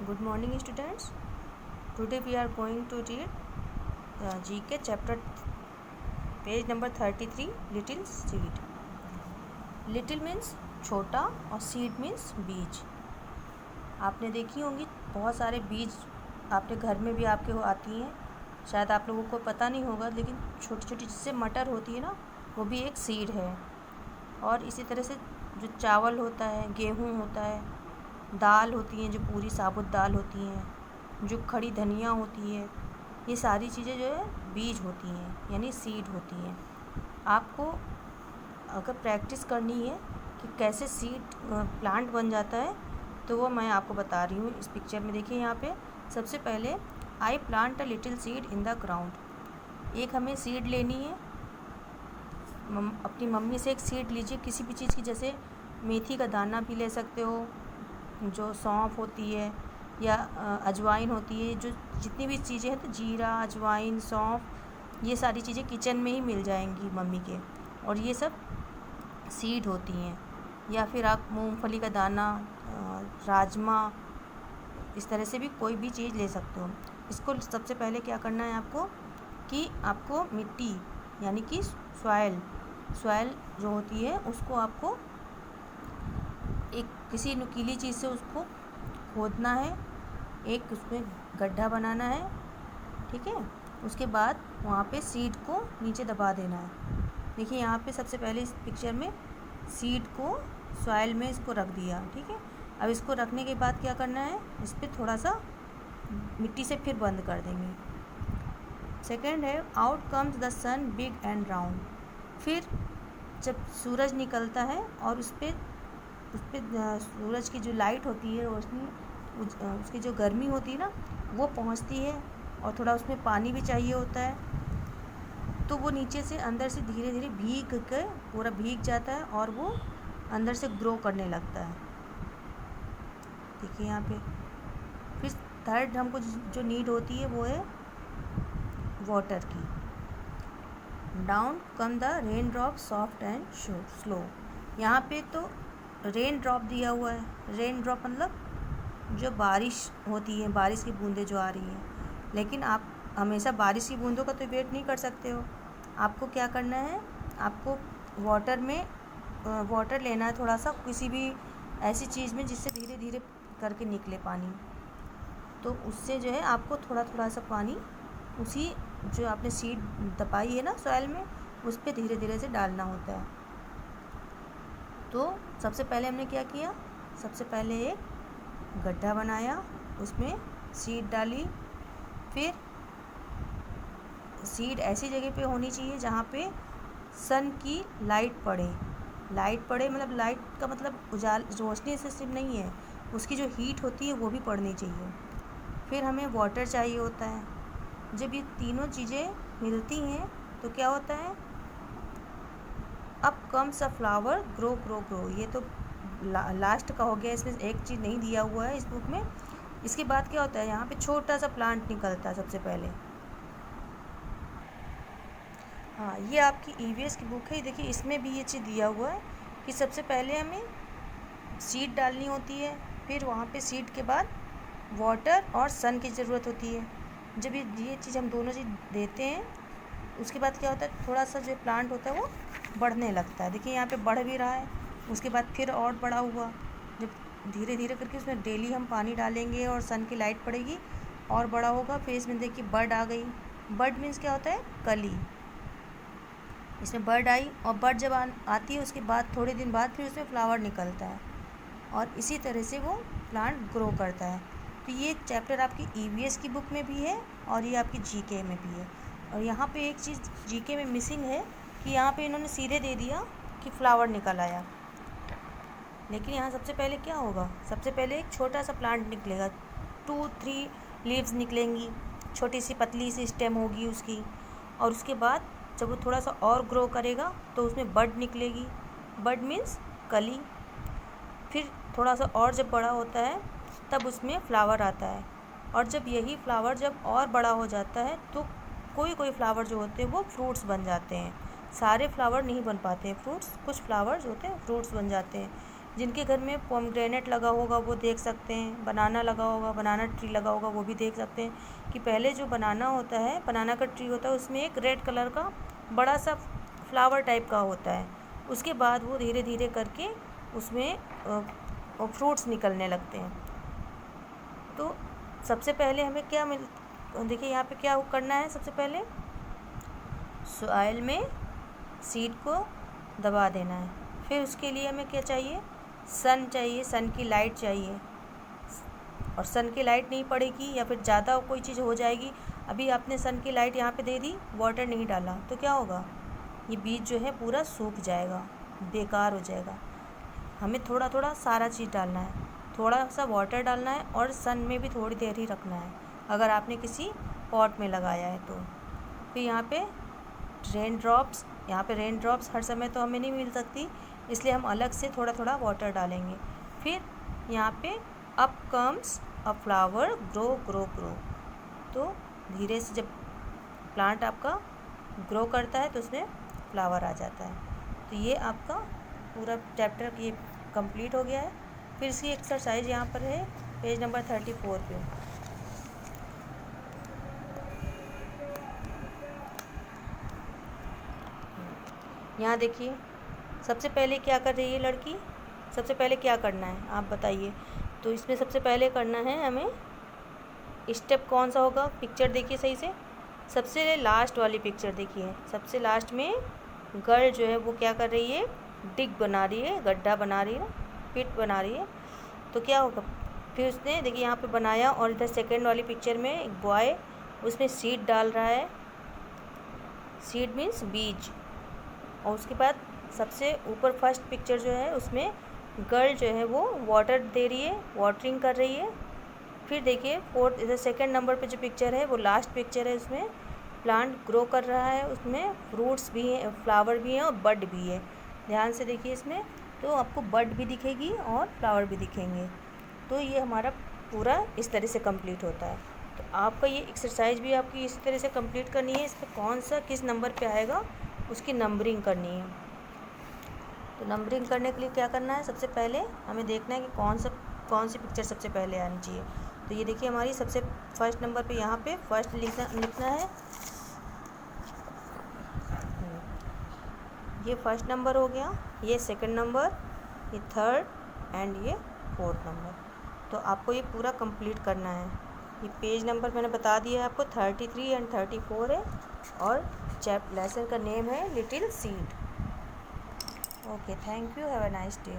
Good morning, students. Today we are going to read GK chapter page number 33, Little Seed. Little means छोटा और seed means बीज. आपने देखी होंगी बहुत सारे बीज आपके घर में भी आपके आती हैं. शायद आप लोगों को पता नहीं होगा, लेकिन छोटी छोटी जिससे मटर होती है ना, वो भी एक सीड है. और इसी तरह से जो चावल होता है, गेहूँ होता है, दाल होती हैं जो पूरी साबुत दाल होती हैं, जो खड़ी धनिया होती है, ये सारी चीज़ें जो है बीज होती हैं, यानी सीड होती हैं. आपको अगर प्रैक्टिस करनी है कि कैसे सीड प्लांट बन जाता है, तो वो मैं आपको बता रही हूँ. इस पिक्चर में देखिए, यहाँ पे सबसे पहले I plant a little seed in the ground. एक हमें सीड लेनी है. अपनी मम्मी से एक सीड लीजिए किसी भी चीज़ की, जैसे मेथी का दाना भी ले सकते हो, जो सौंफ होती है या अजवाइन होती है, जो जितनी भी चीज़ें हैं, तो जीरा, अजवाइन, सौंफ, ये सारी चीज़ें किचन में ही मिल जाएंगी मम्मी के, और ये सब सीड होती हैं. या फिर आप मूंगफली का दाना, राजमा, इस तरह से भी कोई भी चीज़ ले सकते हो. इसको सबसे पहले क्या करना है आपको, कि आपको मिट्टी यानी कि सॉइल जो होती है, उसको आपको एक किसी नुकीली चीज़ से उसको खोदना है. एक उसमें गड्ढा बनाना है, ठीक है. उसके बाद वहाँ पे सीड को नीचे दबा देना है. देखिए यहाँ पे सबसे पहले इस पिक्चर में सीड को सॉइल में इसको रख दिया, ठीक है. अब इसको रखने के बाद क्या करना है, इस पर थोड़ा सा मिट्टी से फिर बंद कर देंगे. सेकेंड है out comes the sun big and round. फिर जब सूरज निकलता है और उस पर सूरज की जो लाइट होती है, रोशनी, उसकी जो गर्मी होती है ना, वो पहुंचती है, और थोड़ा उसमें पानी भी चाहिए होता है, तो वो नीचे से अंदर से धीरे धीरे भीग कर पूरा भीग जाता है और वो अंदर से ग्रो करने लगता है. देखिए यहाँ पे. फिर थर्ड हमको जो नीड होती है वो है वाटर की. Down come the rain drop soft and slow. यहाँ पे तो रेन ड्रॉप दिया हुआ है. रेन ड्रॉप मतलब जो बारिश होती है, बारिश की बूंदें जो आ रही हैं. लेकिन आप हमेशा बारिश की बूंदों का तो वेट नहीं कर सकते हो. आपको क्या करना है, आपको वाटर में वाटर लेना है थोड़ा सा, किसी भी ऐसी चीज़ में जिससे धीरे धीरे करके निकले पानी. तो उससे जो है आपको थोड़ा थोड़ा सा पानी उसी जो आपने सीड दबाई है ना सॉइल में, उस पर धीरे धीरे से डालना होता है. तो सबसे पहले हमने क्या किया, सबसे पहले एक गड्ढा बनाया, उसमें सीड डाली. फिर सीड ऐसी जगह पे होनी चाहिए जहाँ पे सन की लाइट पड़े. मतलब लाइट का मतलब रोशनी से सिर्फ नहीं है, उसकी जो हीट होती है वो भी पड़नी चाहिए. फिर हमें वाटर चाहिए होता है. जब ये तीनों चीज़ें मिलती हैं तो क्या होता है, अब comes a flower grow grow grow. ये तो लास्ट का हो गया, इसमें एक चीज़ नहीं दिया हुआ है इस बुक में. इसके बाद क्या होता है, यहाँ पे छोटा सा प्लांट निकलता है सबसे पहले. हाँ, ये आपकी EVS की बुक है. देखिए इसमें भी ये चीज़ दिया हुआ है कि सबसे पहले हमें सीड डालनी होती है, फिर वहाँ पे सीड के बाद वाटर और सन की ज़रूरत होती है. जब ये चीज़ हम दोनों चीज़ देते हैं, उसके बाद क्या होता है, थोड़ा सा जो प्लांट होता है वो बढ़ने लगता है. देखिए यहाँ पे बढ़ भी रहा है. उसके बाद फिर और बड़ा हुआ. जब धीरे धीरे करके उसमें डेली हम पानी डालेंगे और सन की लाइट पड़ेगी, और बड़ा होगा. फिर इसमें देखिए बर्ड आ गई. बर्ड मीन्स क्या होता है, कली. इसमें बर्ड आई, और बर्ड जब आती है उसके बाद थोड़े दिन बाद फिर उसमें फ्लावर निकलता है, और इसी तरह से वो प्लांट ग्रो करता है. तो ये चैप्टर आपकी EVS की बुक में भी है और ये आपकी GK में भी है. और यहाँ पे एक चीज़ GK में मिसिंग है कि यहाँ पे इन्होंने सीधे दे दिया कि फ्लावर निकल आया, लेकिन यहाँ सबसे पहले क्या होगा, सबसे पहले एक छोटा सा प्लांट निकलेगा. 2-3 लीव्स निकलेंगी, छोटी सी पतली सी स्टेम होगी उसकी. और उसके बाद जब वो थोड़ा सा और ग्रो करेगा तो उसमें बड निकलेगी. बड मीन्स कली. फिर थोड़ा सा और जब बड़ा होता है तब उसमें फ्लावर आता है. और जब यही फ्लावर जब और बड़ा हो जाता है तो कोई फ्लावर जो होते हैं वो फ्रूट्स बन जाते हैं. सारे फ्लावर नहीं बन पाते हैं फ्रूट्स, कुछ फ्लावर्स होते हैं फ्रूट्स बन जाते हैं. जिनके घर में पोमग्रेनेट लगा होगा वो देख सकते हैं, बनाना लगा होगा, बनाना ट्री लगा होगा, वो भी देख सकते हैं कि पहले जो बनाना होता है, बनाना का ट्री होता है, उसमें एक रेड कलर का बड़ा सा फ्लावर टाइप का होता है। उसके बाद वो धीरे धीरे करके उसमें फ्रूट्स निकलने लगते हैं। तो सबसे पहले हमें क्या देखिए यहाँ पे क्या करना है। सबसे पहले सॉइल में सीड को दबा देना है। फिर उसके लिए हमें क्या चाहिए, सन चाहिए, सन की लाइट चाहिए। और सन की लाइट नहीं पड़ेगी या फिर ज़्यादा कोई चीज़ हो जाएगी, अभी आपने सन की लाइट यहाँ पे दे दी, वाटर नहीं डाला, तो क्या होगा, ये बीज जो है पूरा सूख जाएगा, बेकार हो जाएगा। हमें थोड़ा थोड़ा सारा चीज़ डालना है, थोड़ा सा वाटर डालना है और सन में भी थोड़ी देर ही रखना है अगर आपने किसी पॉट में लगाया है तो। फिर यहाँ पे रेन ड्रॉप्स, यहाँ पे रेन ड्रॉप्स हर समय तो हमें नहीं मिल सकती, इसलिए हम अलग से थोड़ा थोड़ा वाटर डालेंगे। फिर यहाँ पे up comes a flower, grow grow grow. तो धीरे से जब प्लांट आपका ग्रो करता है तो उसमें फ्लावर आ जाता है। तो ये आपका पूरा चैप्टर ये कंप्लीट हो गया है। फिर इसकी एक्सरसाइज यहाँ पर है पेज नंबर 34 पे। यहाँ देखिए सबसे पहले क्या कर रही है लड़की, सबसे पहले क्या करना है आप बताइए। तो इसमें सबसे पहले करना है हमें, स्टेप कौन सा होगा, पिक्चर देखिए सही से, सबसे लास्ट वाली पिक्चर देखिए। सबसे लास्ट में गर्ल जो है वो क्या कर रही है, डिग बना रही है, गड्ढा बना रही है, पिट बना रही है। तो क्या होगा, फिर उसने देखिए यहाँ पे बनाया और इधर सेकेंड वाली पिक्चर में एक बॉय उसमें सीड डाल रहा है, सीड मीन्स बीज। और उसके बाद सबसे ऊपर फर्स्ट पिक्चर जो है उसमें गर्ल जो है वो वाटर दे रही है, वाटरिंग कर रही है। फिर देखिए फोर्थ इधर सेकेंड नंबर पे जो पिक्चर है वो लास्ट पिक्चर है, उसमें प्लांट ग्रो कर रहा है, उसमें फ्रूट्स भी हैं, फ्लावर भी हैं और बड भी है। ध्यान से देखिए इसमें, तो आपको बड भी दिखेगी और फ्लावर भी दिखेंगे। तो ये हमारा पूरा इस तरह से कंप्लीट होता है। तो आपका ये एक्सरसाइज भी आपकी इस तरह से कंप्लीट करनी है। इस पर कौन सा किस नंबर पे आएगा उसकी नंबरिंग करनी है। तो नंबरिंग करने के लिए क्या करना है, सबसे पहले हमें देखना है कि कौन सी पिक्चर सबसे पहले आनी चाहिए। तो ये देखिए हमारी सबसे फर्स्ट नंबर पे यहाँ पे फर्स्ट लिखना है, ये फर्स्ट नंबर हो गया, ये सेकंड नंबर, ये थर्ड एंड ये फोर्थ नंबर। तो आपको ये पूरा कंप्लीट करना है। ये पेज नंबर मैंने बता दिया है आपको, 33 एंड 34 है और लेसन का नेम है little seed. Okay, thank you, have a nice day.